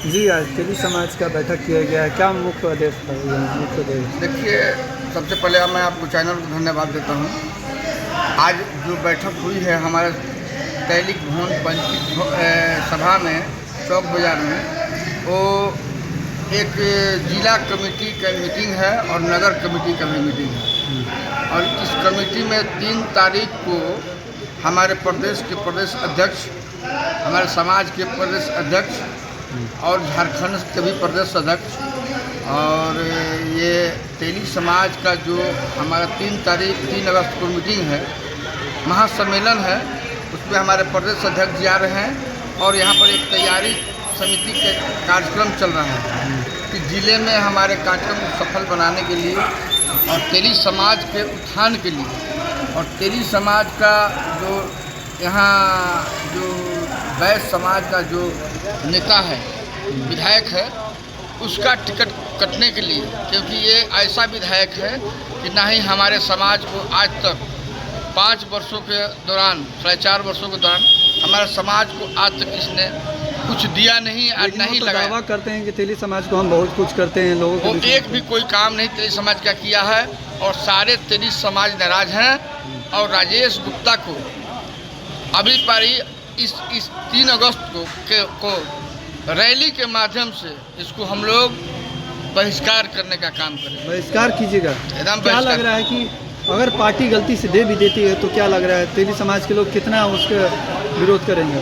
जी, आज तेली समाज का बैठक किया गया है, क्या मुख्य उद्देश्य था? मुख्य उद्देश्य देखिए, सबसे पहले मैं आपको चैनल को धन्यवाद देता हूँ। आज जो बैठक हुई है हमारे तैलिक भवन पंचायत सभा में चौक बाज़ार में, वो एक जिला कमेटी का मीटिंग है और नगर कमेटी का भी मीटिंग है। और इस कमेटी में 3 तारीख को हमारे प्रदेश के प्रदेश अध्यक्ष, हमारे समाज के प्रदेश अध्यक्ष और झारखंड के भी प्रदेश अध्यक्ष, और ये तेली समाज का जो हमारा 3 अगस्त को मीटिंग है, महासम्मेलन है, उसमें हमारे प्रदेश अध्यक्ष जी आ रहे हैं। और यहाँ पर एक तैयारी समिति के कार्यक्रम चल रहा है कि ज़िले में हमारे कार्यक्रम को सफल बनाने के लिए और तेली समाज के उत्थान के लिए, और तेली समाज का जो यहाँ जो वैश्य समाज का जो नेता है, विधायक है, उसका टिकट कटने के लिए, क्योंकि ये ऐसा विधायक है कि ना ही हमारे समाज को आज तक 5 वर्षों के दौरान, 4.5 वर्षों के दौरान हमारे समाज को आज तक इसने कुछ दिया नहीं और नहीं लगाया। दावा करते हैं कि तेली समाज को हम बहुत कुछ करते हैं, लोगों को वो एक भी कोई काम नहीं तेली समाज का किया है, और सारे तेली समाज नाराज हैं। और राजेश गुप्ता को अभी पारी इस 3 अगस्त को रैली के माध्यम से इसको हम लोग बहिष्कार करने का काम करें। बहिष्कार कीजिएगा। एकदम क्या लग रहा है कि अगर पार्टी गलती से दे भी देती है तो क्या लग रहा है तेली समाज के लोग कितना उसका विरोध करेंगे?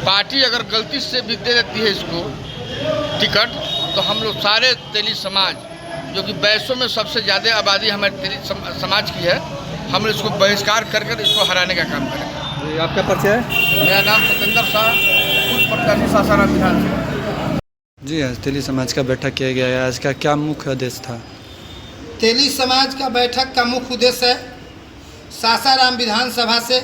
पार्टी अगर गलती से भी दे देती है इसको टिकट, तो हम लोग सारे तेली समाज, जो कि वैश्यों में सबसे ज़्यादा आबादी हमारे तेली समाज की है, हम इसको बहिष्कार कर इसको हराने का काम करेंगे। आपका परिचय है? मेरा नाम सत्येंद्र शाह, खुद प्रत्याशी सासाराम विधानसभा। जी, आज तेली समाज का बैठक किया गया है, आज का क्या मुख्य उद्देश्य था? तेली समाज का बैठक का मुख्य उद्देश्य है सासाराम विधानसभा से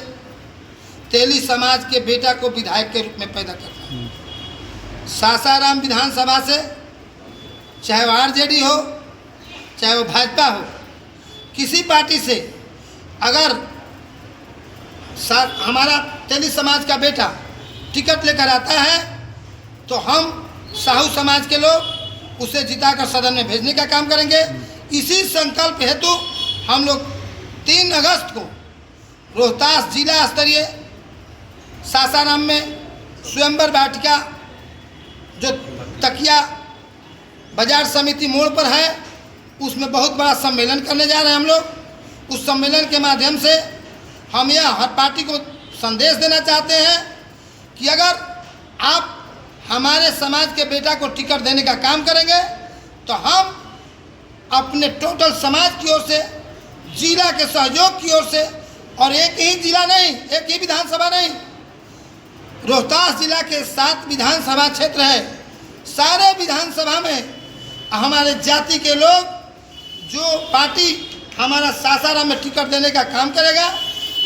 तेली समाज के बेटा को विधायक के रूप में पैदा करना। सासाराम विधानसभा से चाहे वो आरजेडी हो, चाहे वो भाजपा हो, किसी पार्टी से अगर हमारा तेली समाज का बेटा टिकट लेकर आता है तो हम साहू समाज के लोग उसे जिताकर सदन में भेजने का काम करेंगे। इसी संकल्प हेतु हम लोग 3 अगस्त को रोहतास जिला स्तरीय सासाराम में स्वयंवर वाटिका जो तकिया बाजार समिति मोड़ पर है, उसमें बहुत बड़ा सम्मेलन करने जा रहे हैं हम लोग। उस सम्मेलन के माध्यम से हम यह हर पार्टी को संदेश देना चाहते हैं कि अगर आप हमारे समाज के बेटा को टिकट देने का काम करेंगे तो हम अपने टोटल समाज की ओर से, जिला के सहयोग की ओर से, और एक ही जिला नहीं, एक ही विधानसभा नहीं, रोहतास जिला के 7 विधानसभा क्षेत्र है, सारे विधानसभा में हमारे जाति के लोग, जो पार्टी हमारा सासाराम में टिकट देने का काम करेगा,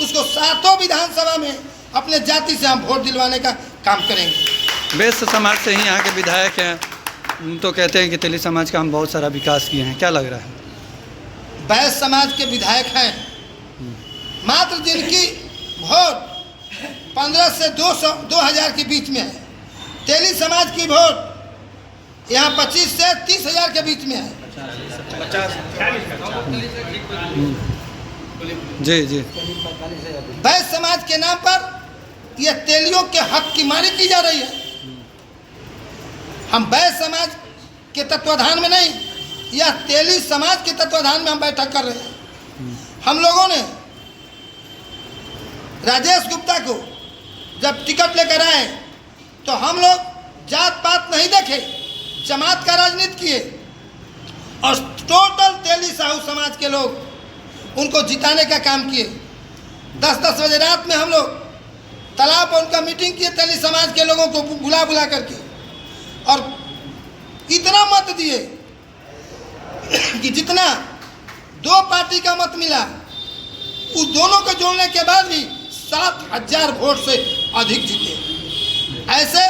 उसको 7 विधानसभा में अपने जाति से हम वोट दिलवाने का काम करेंगे। वैश्य समाज से ही यहाँ के विधायक हैं, तो कहते हैं कि तेली समाज का हम बहुत सारा विकास किए हैं, क्या लग रहा है? वैश्य समाज के विधायक हैं, मात्र जिनकी वोट 15 से 2000 के बीच में है। तेली समाज की वोट यहाँ 25 से 30,000 के बीच में है। जी जी। वैश्य समाज के नाम पर यह तेलियों के हक की मारी की जा रही है। हम वैश्य समाज के तत्वाधान में नहीं, यह तेली समाज के तत्वाधान में हम बैठक कर रहे हैं। हम लोगों ने राजेश गुप्ता को जब टिकट लेकर आए तो हम लोग जात पात नहीं देखे, जमात का राजनीति किए, और टोटल तेली साहू समाज के लोग उनको जिताने का काम किए। 10-10 बजे रात में हम लोग तालाब पर उनका मीटिंग किए, तेली समाज के लोगों को बुला करके, और इतना मत दिए कि जितना 2 पार्टी का मत मिला, उस दोनों को जोड़ने के बाद भी 7,000 वोट से अधिक जीते। ऐसे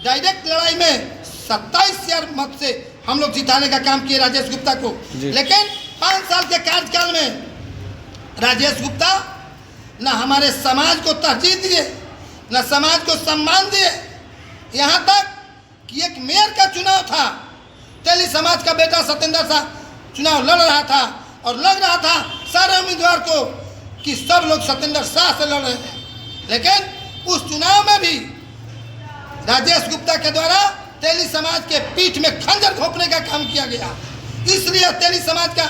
डायरेक्ट लड़ाई में 27,000 मत से हम लोग जिताने का काम किए राजेश गुप्ता को। लेकिन 5 साल के कार्यकाल में राजेश गुप्ता न हमारे समाज को तरजीह दिए, न समाज को सम्मान दिए। यहाँ तक कि एक मेयर का चुनाव था, तेली समाज का बेटा सत्येंद्र शाह चुनाव लड़ रहा था और लग रहा था सारे उम्मीदवार को कि सब लोग सत्येंद्र शाह से लड़ रहे हैं, लेकिन उस चुनाव में भी राजेश गुप्ता के द्वारा तेली समाज के पीठ में खंजर घोंपने का काम किया गया। इसलिए तेली समाज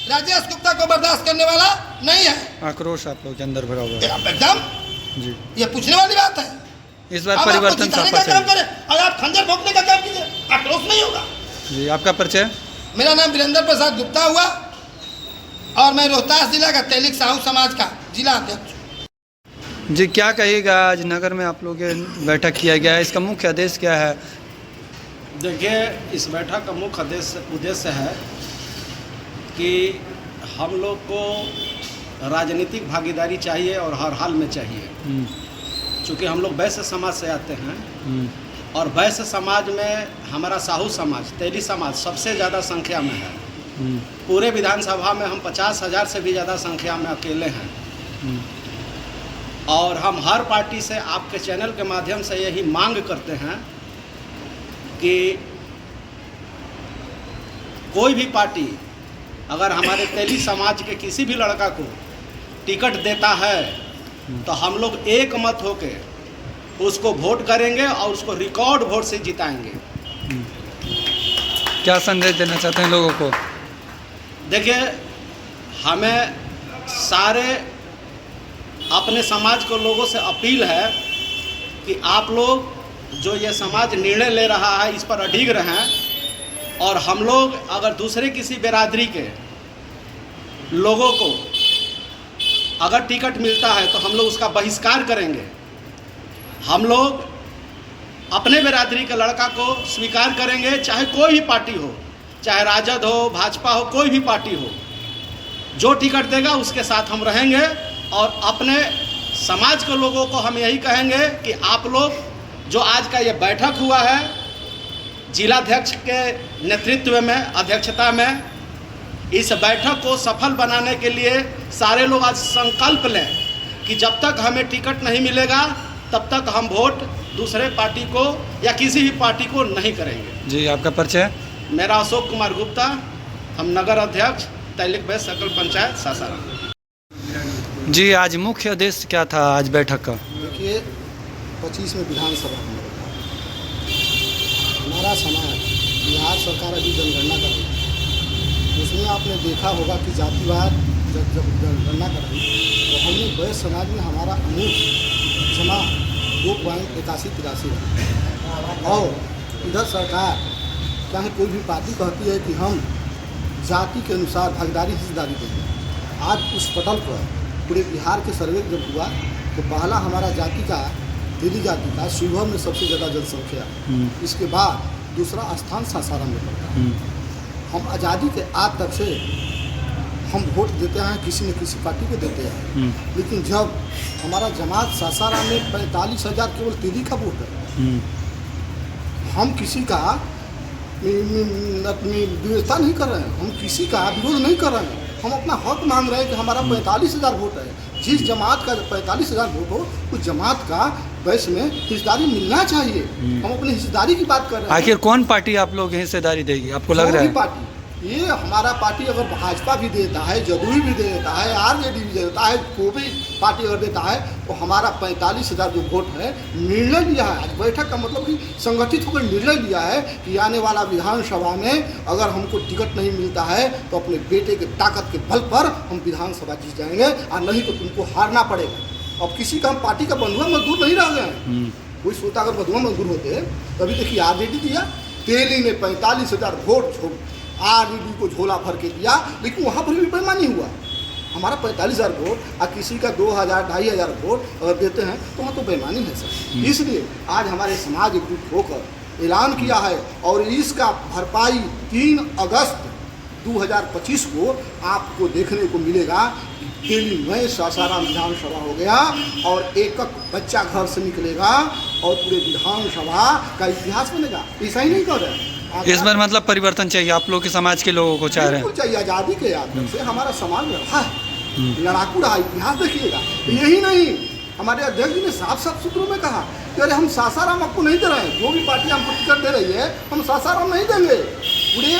राजेश गुप्ता को बर्दाश्त करने वाला नहीं है। आक्रोश आप लोग के अंदर भरा हुआ है एकदम जी। ये पूछने वाली बात है। इस बार परिवर्तन का काम करें और आप खंजर भोंकने का काम कीजिए, आक्रोश नहीं होगा। जी, आपका परिचय? मेरा नाम वीरेंद्र प्रसाद गुप्ता हुआ और मैं रोहतास जिला का तेलिक साहू समाज का जिला अध्यक्ष। जी, क्या कहिएगा, आज नगर में आप लोग के बैठक किया गया है, इसका मुख्य उद्देश्य क्या है? देखिए, इस बैठक का मुख्य उद्देश्य है कि हम लोग को राजनीतिक भागीदारी चाहिए और हर हाल में चाहिए। चूँकि हम लोग वैश्य समाज से आते हैं और वैश्य समाज में हमारा साहू समाज, तेली समाज सबसे ज़्यादा संख्या में है। पूरे विधानसभा में हम 50,000 से भी ज़्यादा संख्या में अकेले हैं और हम हर पार्टी से आपके चैनल के माध्यम से यही मांग करते हैं कि कोई भी पार्टी अगर हमारे तेली समाज के किसी भी लड़का को टिकट देता है तो हम लोग एक मत होके उसको वोट करेंगे और उसको रिकॉर्ड वोट से जिताएंगे। क्या संदेश देना चाहते हैं लोगों को? देखिए, हमें सारे अपने समाज को लोगों से अपील है कि आप लोग जो ये समाज निर्णय ले रहा है इस पर अडिग रहें और हम लोग अगर दूसरे किसी बिरादरी के लोगों को अगर टिकट मिलता है तो हम लोग उसका बहिष्कार करेंगे। हम लोग अपने बिरादरी के लड़का को स्वीकार करेंगे, चाहे कोई भी पार्टी हो, चाहे राजद हो, भाजपा हो, कोई भी पार्टी हो, जो टिकट देगा उसके साथ हम रहेंगे। और अपने समाज के लोगों को हम यही कहेंगे कि आप लोग जो आज का ये बैठक हुआ है जिलाध्यक्ष के नेतृत्व में, अध्यक्षता में, इस बैठक को सफल बनाने के लिए सारे लोग आज संकल्प लें कि जब तक हमें टिकट नहीं मिलेगा तब तक हम वोट दूसरे पार्टी को या किसी भी पार्टी को नहीं करेंगे। जी, आपका परिचय? मेरा अशोक कुमार गुप्ता, हम नगर अध्यक्ष तैलिक वैश्य सकल पंचायत सासाराम। जी, आज मुख्य उद्देश्य क्या था आज बैठक का? देखिए, 25 में विधानसभा हमारा समाज बिहार सरकार अभी जनगणना कर रही है, उसमें आपने देखा होगा कि जातिवाद जब जनगणना कर रही तो हमने वैश्य समाज में हमारा अमूल जमा 2.8183 है और इधर सरकार चाहे कोई भी पार्टी कहती है कि हम जाति के अनुसार भागीदारी हिस्सेदारी देंगे। आज उस पटल पर पूरे बिहार के सर्वे जब हुआ तो पहला हमारा जाति का, तेली जाति का शिवहर में सबसे ज़्यादा जनसंख्या, इसके बाद दूसरा स्थान सासाराम में पड़ता है। हम आज़ादी के आज तक से हम वोट देते हैं, किसी न किसी पार्टी को देते हैं, लेकिन जब हमारा जमात सासाराम में 45,000 केवल तेली का वोट है, हम किसी का अपनी व्यवस्था नहीं कर रहे हैं, हम किसी का विरोध नहीं कर रहे हैं, हम अपना हक मांग रहे हैं कि हमारा 45,000 वोट है। जिस जमात का 45,000 वोट हो उस जमात का वैश्य में हिस्सेदारी मिलना चाहिए। हम अपनी हिस्सेदारी की बात कर रहे हैं। आखिर कौन पार्टी आप लोग हिस्सेदारी देगी, आपको लग रहा है? पार्टी, ये हमारा पार्टी अगर भाजपा भी देता है, जदयू भी देता है, आरजेडी भी देता है, कोई भी पार्टी अगर देता है तो हमारा 45,000 जो वोट है निर्णय लिया है। आज बैठक का मतलब कि संगठित होकर निर्णय लिया है कि आने वाला विधानसभा में अगर हमको टिकट नहीं मिलता है तो अपने बेटे के ताकत के बल पर हम विधानसभा जीत जाएंगे और नहीं तो तुमको हारना पड़ेगा। अब किसी का हम पार्टी का बंधुआ मजदूर नहीं रह गए हैं। कोई सोता अगर बंधुआ मजदूर होते तभी देखिए आरजेडी दिया, तेली ने 45,000 वोट आरजेडी को झोला भर के दिया, लेकिन वहाँ पर भी बेईमानी हुआ। हमारा 45,000 वोट और किसी का 2,000 2,500 वोट अगर देते हैं तो वहाँ तो बेईमानी है सर। इसलिए आज हमारे समाज एकजुट होकर ऐलान किया है और इसका भरपाई 3 अगस्त 2025 को आपको देखने को मिलेगा। तेली में सासाराम विधानसभा हो गया और एक बच्चा घर से निकलेगा और पूरे विधानसभा का इतिहास बनेगा। ऐसा ही नहीं कर रहे हैं इस बार, मतलब परिवर्तन चाहिए आप लोग के समाज के लोगों को चाह रहे हैं? चाहिए। आज़ादी के याद से हमारा समाज रहा है, लड़ाकू रहा, इतिहास देखिएगा। यही नहीं, हमारे अध्यक्ष जी ने साफ साफ सूत्रों में कहा कि अरे हम सासाराम आपको नहीं दे रहे हैं, जो भी पार्टी हमको टिकट दे रही है हम सासाराम नहीं देंगे। पूरे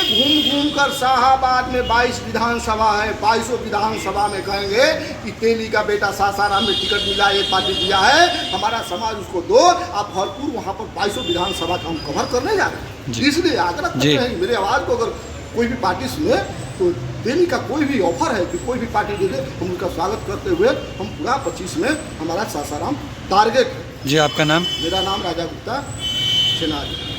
घूम कर शाहाबाद में 22 विधानसभा है, 22 विधानसभा में कहेंगे कि तेली का बेटा सासाराम में टिकट मिला, एक पार्टी दिया है, हमारा समाज उसको दो, आप भरपूर वहाँ पर 22 विधानसभा का हम कवर करने जा रहे हैं। इसलिए आग्रह करते हैं मेरे आवाज़ को अगर कोई भी पार्टी सुने तो देने का कोई भी ऑफर है कि कोई भी पार्टी दे दे, हम उनका स्वागत करते हुए हम पूरा 25 में हमारा सासाराम टारगेट है। जी आपका नाम? मेरा नाम राजा गुप्ता सेनारी।